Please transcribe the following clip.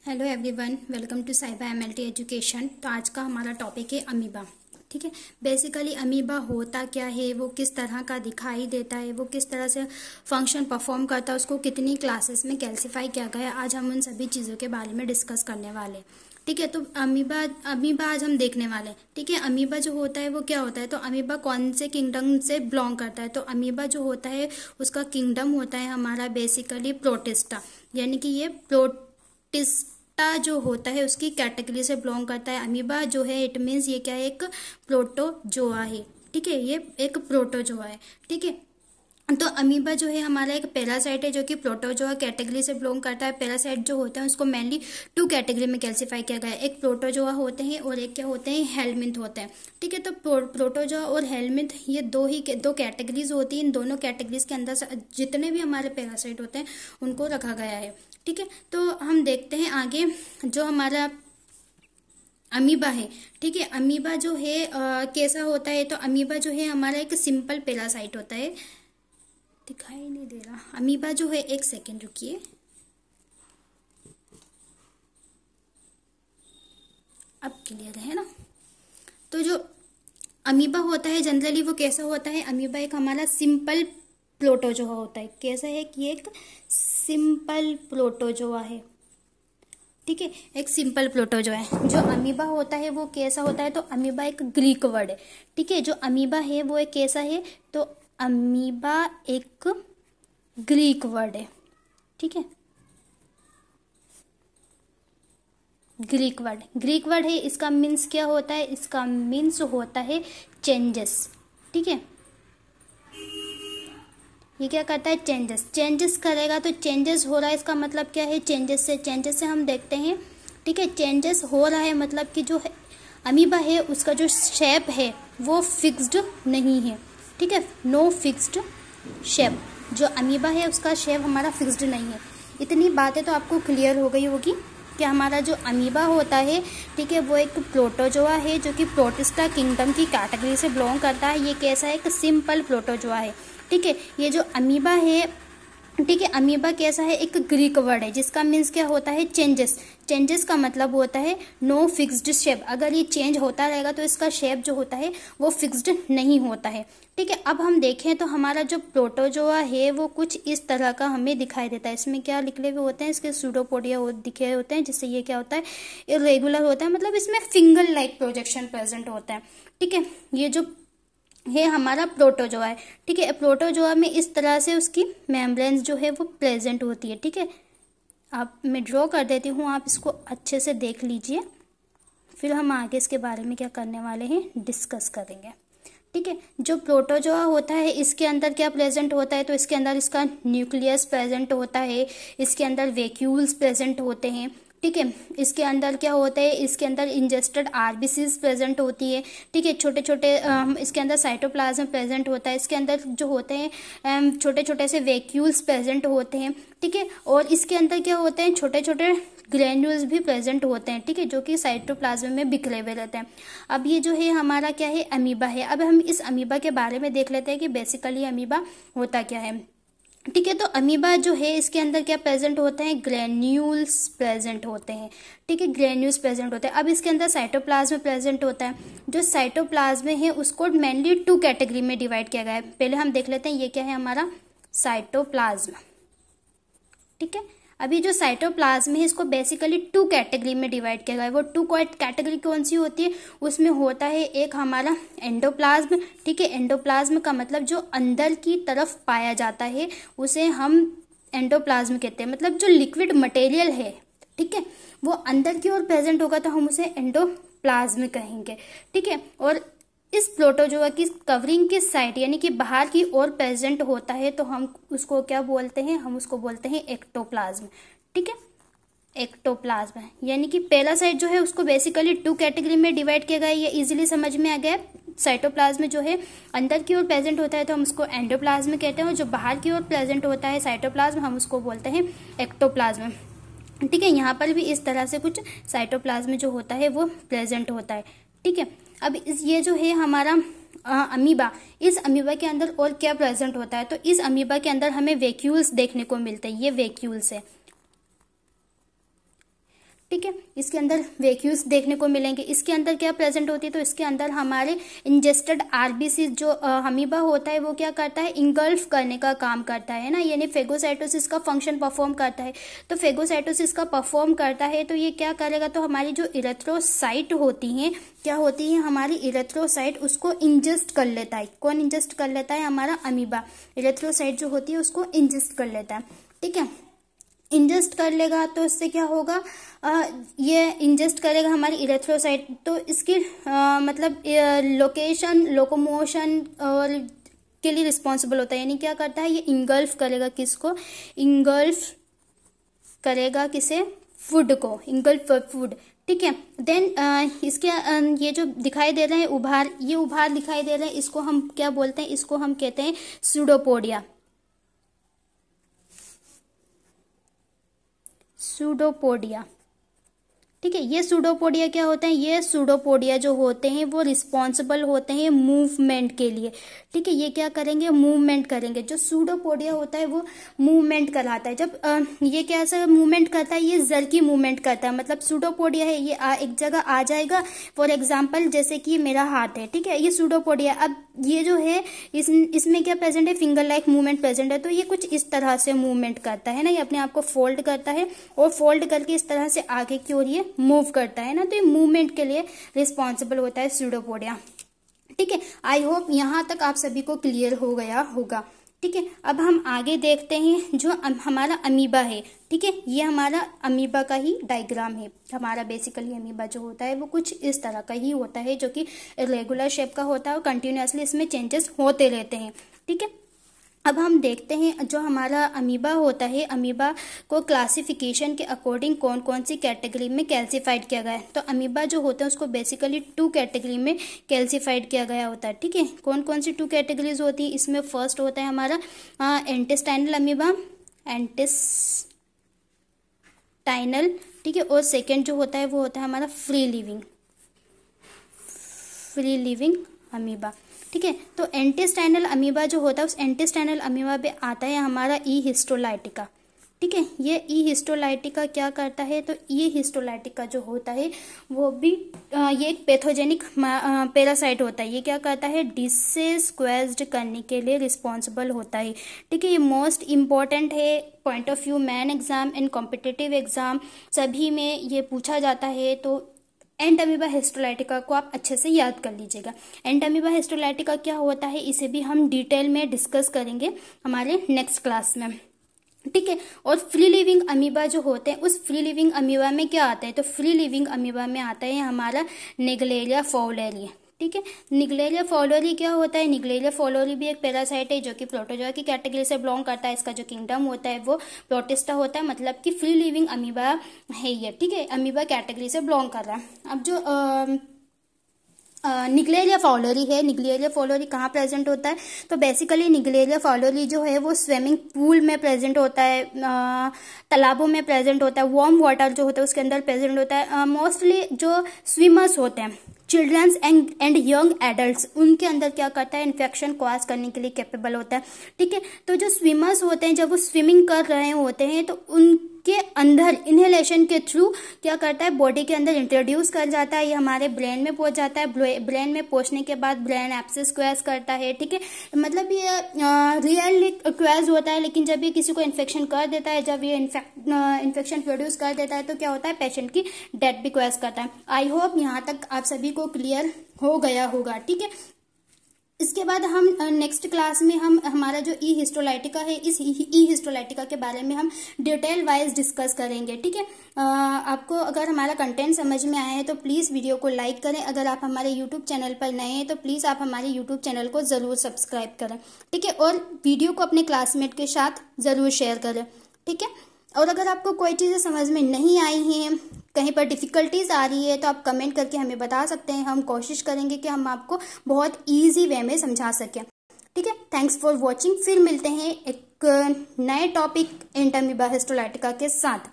Hello everyone, welcome to Saiba MLT education. तो आज का हमारा टॉपिक है अमीबा। ठीक है, बेसिकली अमीबा होता क्या है, वो किस तरह का दिखाई देता है, वो किस तरह से फंक्शन परफॉर्म करता है, उसको कितनी क्लासेस में कैल्सिफाई किया गया है, आज हम उन सभी चीज़ों के बारे में डिस्कस करने वाले हैं। ठीक है, तो अमीबा आज हम देखने वाले हैं। ठीक है, अमीबा जो होता है वो क्या होता है, तो अमीबा कौन से किंगडम से बिलोंग करता है, तो अमीबा जो होता है उसका किंगडम होता है हमारा बेसिकली प्रोटिस्टा, यानी कि ये प्रोटिस्टा जो होता है उसकी कैटेगरी से बिलोंग करता है। अमीबा जो है इट मीन्स ये क्या है, एक प्रोटोजोआ है। ठीक है, ये एक प्रोटोजोआ है। ठीक है, तो अमीबा जो है हमारा एक पैरासाइट है जो कि प्रोटोजोआ कैटेगरी से बिलोंग करता है। पैरासाइट जो होते हैं उसको मेनली टू कैटेगरी में क्लासिफाई किया गया है, एक प्रोटोजोआ होते हैं और एक क्या होते हैं, हेलमिंथ होते हैं। ठीक है, तो प्रोटोजोआ और हेलमिंथ ये दो कैटेगरीज होती हैं। इन दोनों कैटेगरीज के अंदर जितने भी हमारे पैरासाइट होते हैं उनको रखा गया है। ठीक है, तो हम देखते हैं आगे जो हमारा अमीबा है। ठीक है, अमीबा जो है कैसा होता है, तो अमीबा जो है हमारा एक सिंपल पैरासाइट होता है। दिखाई नहीं दे रहा अमीबा जो है, एक सेकेंड रुकिए। अब क्लियर है ना। तो जो अमीबा होता है जनरली वो कैसा होता है, अमीबा एक हमारा सिंपल प्रोटोजोआ होता है। कैसा है कि एक सिंपल प्रोटोजोआ है। ठीक है, एक सिंपल प्रोटोजोआ है। जो अमीबा होता है वो कैसा होता है, तो अमीबा एक ग्रीक वर्ड है। ठीक है, जो अमीबा है वो एक कैसा है, तो अमीबा एक ग्रीक वर्ड है। ठीक है, ग्रीक वर्ड है। इसका मीन्स क्या होता है, इसका मीन्स होता है चेंजेस। ठीक है, ये क्या करता है, चेंजेस करेगा। तो चेंजेस हो रहा है इसका मतलब क्या है, चेंजेस से हम देखते हैं। ठीक है, चेंजेस हो रहा है मतलब कि जो अमीबा है उसका जो शेप है वो फिक्स्ड नहीं है। ठीक है, नो फिक्स्ड शेप। जो अमीबा है उसका शेप हमारा फिक्स्ड नहीं है। इतनी बातें तो आपको क्लियर हो गई होगी कि हमारा जो अमीबा होता है, ठीक है, वो एक प्रोटोजोआ है जो कि प्रोटिस्टा किंगडम की कैटेगरी से बिलोंग करता है। ये कैसा है, एक सिंपल प्रोटोजोआ है। ठीक है, ये जो अमीबा है, ठीक है, अमीबा कैसा है, एक ग्रीक वर्ड है जिसका मीन्स क्या होता है, चेंजेस का मतलब होता है नो फिक्स्ड शेप। अगर ये चेंज होता रहेगा तो इसका शेप जो होता है वो फिक्स्ड नहीं होता है। ठीक है, अब हम देखें तो हमारा जो प्रोटोजोआ है वो कुछ इस तरह का हमें दिखाई देता है। इसमें क्या लिखे हुए होते हैं, इसके सूडोपोडिया दिखे होते हैं, जिससे ये क्या होता है, इरेगुलर होता है, मतलब इसमें फिंगर लाइक प्रोजेक्शन प्रेजेंट होता है। ठीक है, ये जो है हमारा प्रोटोजोआ है। ठीक है, प्रोटोजोआ में इस तरह से उसकी मेम्ब्रेन जो है वो प्रेजेंट होती है। ठीक है, आप मैं ड्रॉ कर देती हूँ, आप इसको अच्छे से देख लीजिए, फिर हम आगे इसके बारे में क्या करने वाले हैं, डिस्कस करेंगे। ठीक है, जो प्रोटोजोआ होता है इसके अंदर क्या प्रेजेंट होता है, तो इसके अंदर इसका न्यूक्लियस प्रेजेंट होता है, इसके अंदर वैक्यूल्स प्रेजेंट होते हैं। ठीक है, इसके अंदर क्या होता है, इसके अंदर इंजेस्टेड आरबीसीज प्रेजेंट होती है। ठीक है, छोटे छोटे इसके अंदर साइटोप्लाज्म प्रेजेंट होता है। इसके अंदर जो होते हैं छोटे छोटे से वैक्यूल्स प्रेजेंट होते हैं। ठीक है, और इसके अंदर क्या होते हैं, छोटे छोटे ग्रेन्यूल्स भी प्रेजेंट होते हैं। ठीक है, जो कि साइटोप्लाज्म में बिखरे हुए रहते हैं। अब ये जो है हमारा क्या है, अमीबा है। अब हम इस अमीबा के बारे में देख लेते हैं कि बेसिकली अमीबा होता क्या है। ठीक है, तो अमीबा जो है इसके अंदर क्या प्रेजेंट होते हैं, ग्रेन्यूल्स प्रेजेंट होते हैं। ठीक है, ग्रेन्यूल्स प्रेजेंट होते हैं। अब इसके अंदर साइटोप्लाज्म प्रेजेंट होता है। जो साइटोप्लाज्म है उसको मेनली टू कैटेगरी में डिवाइड किया गया है। पहले हम देख लेते हैं ये क्या है, हमारा साइटोप्लाज्म। ठीक है, अभी जो साइटोप्लाज्म है इसको बेसिकली टू कैटेगरी में डिवाइड किया गया है। वो टू कैटेगरी कौन सी होती है, उसमें होता है एक हमारा एंडोप्लाज्म। ठीक है, एंडोप्लाज्म का मतलब जो अंदर की तरफ पाया जाता है उसे हम एंडोप्लाज्म कहते हैं। मतलब जो लिक्विड मटेरियल है, ठीक है, वो अंदर की ओर प्रेजेंट होगा तो हम उसे एंडोप्लाज्म कहेंगे। ठीक है, और इस प्रोटोजोआ की कवरिंग की साइड यानी कि बाहर की ओर प्रेजेंट होता है तो हम उसको क्या बोलते हैं, हम उसको बोलते हैं एक्टोप्लाज्म। ठीक है, एक्टोप्लाज्म यानी कि पहला साइड जो है उसको बेसिकली टू कैटेगरी में डिवाइड किया गया है। ये इजीली समझ में आ गया। साइटोप्लाज्म जो है अंदर की ओर प्रेजेंट होता है तो हम उसको एंडोप्लाज्म कहते हैं, और जो बाहर की ओर प्रेजेंट होता है साइटोप्लाज्म हम उसको बोलते हैं एक्टोप्लाज्म। ठीक है, यहाँ पर भी इस तरह से कुछ साइटोप्लाज्म जो होता है वो प्रेजेंट होता है। ठीक है, अब ये जो है हमारा अमीबा, इस अमीबा के अंदर और क्या प्रेजेंट होता है, तो इस अमीबा के अंदर हमें वैक्यूल्स देखने को मिलते हैं। ये वैक्यूल्स है। ठीक है। इसके अंदर वैक्यूल्स देखने को मिलेंगे। इसके अंदर क्या प्रेजेंट होती है, तो इसके अंदर हमारे इंजेस्टेड आरबीसी जो अमीबा होता है वो क्या करता है, इंगल्फ करने का काम करता है ना, यानी फेगोसाइटोसिस का फंक्शन परफॉर्म करता है। तो फेगोसाइटोसिस का परफॉर्म करता है तो ये क्या करेगा, तो हमारी जो इरेथ्रोसाइट होती हैं, क्या होती है, हमारी इरेथ्रोसाइट उसको इंजेस्ट कर लेता है। कौन इंजेस्ट कर लेता है, हमारा अमीबा इरेथ्रोसाइट जो होती है उसको इंजेस्ट कर लेता है। ठीक है, इंजेस्ट कर लेगा तो इससे क्या होगा, ये इंजेस्ट करेगा हमारी इरेथ्रोसाइट, तो इसकी मतलब लोकेशन, लोकोमोशन और के लिए रिस्पॉन्सिबल होता है, यानी क्या करता है, ये इंगल्फ करेगा, किसको, इंगल्फ करेगा, किसे, फूड को, इंगल्फ फूड। ठीक है, देन इसके ये जो दिखाई दे रहे हैं उभार, ये उभार दिखाई दे रहे हैं, इसको हम क्या बोलते हैं, इसको हम कहते हैं सूडोपोडिया। सूडोपोडिया, ठीक है। ये सूडोपोडिया क्या होते हैं, ये सूडोपोडिया जो होते हैं वो रिस्पॉन्सिबल होते हैं मूवमेंट के लिए। ठीक है, ये क्या करेंगे, मूवमेंट करेंगे। जो सूडोपोडिया होता है वो मूवमेंट कराता है। जब ये कैसा मूवमेंट करता है, ये जर्की मूवमेंट करता है। मतलब सूडोपोडिया है, ये एक जगह आ जाएगा। फॉर एग्जाम्पल जैसे कि मेरा हाथ है, ठीक है, ये सूडोपोडिया। अब ये जो है इसमें क्या प्रेजेंट है, फिंगर लाइक मूवमेंट प्रेजेंट है। तो ये कुछ इस तरह से मूवमेंट करता है ना, ये अपने आप को फोल्ड करता है और फोल्ड करके इस तरह से आगे की ओर ये मूव करता है ना, तो ये मूवमेंट के लिए रिस्पॉन्सिबल होता है सूडोपोडिया। ठीक है, आई होप यहाँ तक आप सभी को क्लियर हो गया होगा। ठीक है, अब हम आगे देखते हैं जो हमारा अमीबा है। ठीक है, ये हमारा अमीबा का ही डायग्राम है। हमारा बेसिकली अमीबा जो होता है वो कुछ इस तरह का ही होता है, जो कि रेगुलर शेप का होता है और कंटिन्यूसली इसमें चेंजेस होते रहते हैं। ठीक है, अब हम देखते हैं जो हमारा अमीबा होता है, अमीबा को क्लासिफिकेशन के अकॉर्डिंग कौन कौन सी कैटेगरी में कैल्सीफाइड किया गया है। तो अमीबा जो होते हैं उसको बेसिकली 2 कैटेगरी में कैल्सीफाइड किया गया होता है। ठीक है, कौन कौन सी 2 कैटेगरीज होती हैं, इसमें फर्स्ट होता है हमारा इंटेस्टाइनल अमीबा, इंटेस्टाइनल। ठीक है, और सेकेंड जो होता है वो होता है हमारा फ्री लिविंग अमीबा। ठीक है, तो इंटेस्टाइनल अमीबा जो होता है उस इंटेस्टाइनल अमीबा पे आता है हमारा ई हिस्टोलाइटिका। ठीक है, ये ई हिस्टोलाइटिका क्या करता है, तो ई हिस्टोलाइटिका जो होता है वो भी ये एक पैथोजेनिक पैरासाइट होता है। ये क्या करता है, डिसीज क्वेज्ड करने के लिए रिस्पॉन्सिबल होता है। ठीक है, ये मोस्ट इम्पॉर्टेंट है point of view main exam and competitive exam सभी में ये पूछा जाता है। तो एंटअमीबा हिस्टोलाइटिका को आप अच्छे से याद कर लीजिएगा। एंटअमीबा हिस्टोलाइटिका क्या होता है इसे भी हम डिटेल में डिस्कस करेंगे हमारे नेक्स्ट क्लास में। ठीक है, और फ्री लिविंग अमीबा जो होते हैं उस फ्री लिविंग अमीबा में क्या आता है, तो फ्री लिविंग अमीबा में आता है हमारा निग्लेरिया फाउलेरी। ठीक है, निग्लेरिया फाउलेरी क्या होता है, निग्लेरिया फाउलेरी भी एक पैरासाइट है जो कि प्रोटोजोआ की कैटेगरी से बिलोंग करता है। इसका जो किंगडम होता है वो प्रोटिस्टा होता है, मतलब कि फ्री लिविंग अमीबा है ये। ठीक है, अमीबा कैटेगरी से बिलोंग कर रहा है। अब जो निग्लेरिया फाउलेरी है, निग्लेरिया फाउलेरी कहाँ प्रेजेंट होता है, तो बेसिकली निग्लेरिया फाउलेरी जो है वो स्विमिंग पूल में प्रेजेंट होता है, तालाबों में प्रेजेंट होता है, वार्म वाटर जो होता है उसके अंदर प्रेजेंट होता है। मोस्टली जो स्विमर्स होते हैं, चिल्ड्रंस एंड यंग एडल्ट्स, उनके अंदर क्या करता है, इन्फेक्शन कॉज करने के लिए कैपेबल होता है। ठीक है, तो जो स्विमर्स होते हैं जब वो स्विमिंग कर रहे होते हैं तो उनके अंदर इनहेलेशन के थ्रू क्या करता है, बॉडी के अंदर इंट्रोड्यूस कर जाता है, ये हमारे ब्रेन में पहुंच जाता है। ब्रेन में पहुंचने के बाद ब्रेन एब्सेस क्वेज करता है। ठीक है, मतलब ये रियली क्वेज होता है, लेकिन जब ये किसी को इन्फेक्शन कर देता है, जब ये इन्फेक्शन प्रोड्यूस कर देता है तो क्या होता है, पेशेंट की डेथ भी क्वेज करता है। आई होप यहाँ तक आप सभी को क्लियर हो गया होगा। ठीक है, इसके बाद हम नेक्स्ट क्लास में हम हमारा जो ई हिस्टोलाइटिका है, इस ई हिस्टोलाइटिका के बारे में हम डिटेल वाइज डिस्कस करेंगे। ठीक है, आपको अगर हमारा कंटेंट समझ में आया है तो प्लीज़ वीडियो को लाइक करें। अगर आप हमारे यूट्यूब चैनल पर नए हैं तो प्लीज़ आप हमारे यूट्यूब चैनल को ज़रूर सब्सक्राइब करें। ठीक है, और वीडियो को अपने क्लासमेट के साथ ज़रूर शेयर करें। ठीक है, और अगर आपको कोई चीज़ें समझ में नहीं आई हैं, कहीं पर डिफ़िकल्टीज आ रही है, तो आप कमेंट करके हमें बता सकते हैं। हम कोशिश करेंगे कि हम आपको बहुत ईजी वे में समझा सकें। ठीक है, थैंक्स फॉर वॉचिंग। फिर मिलते हैं एक नए टॉपिक एंटअमीबा हिस्टोलाइटिका के साथ।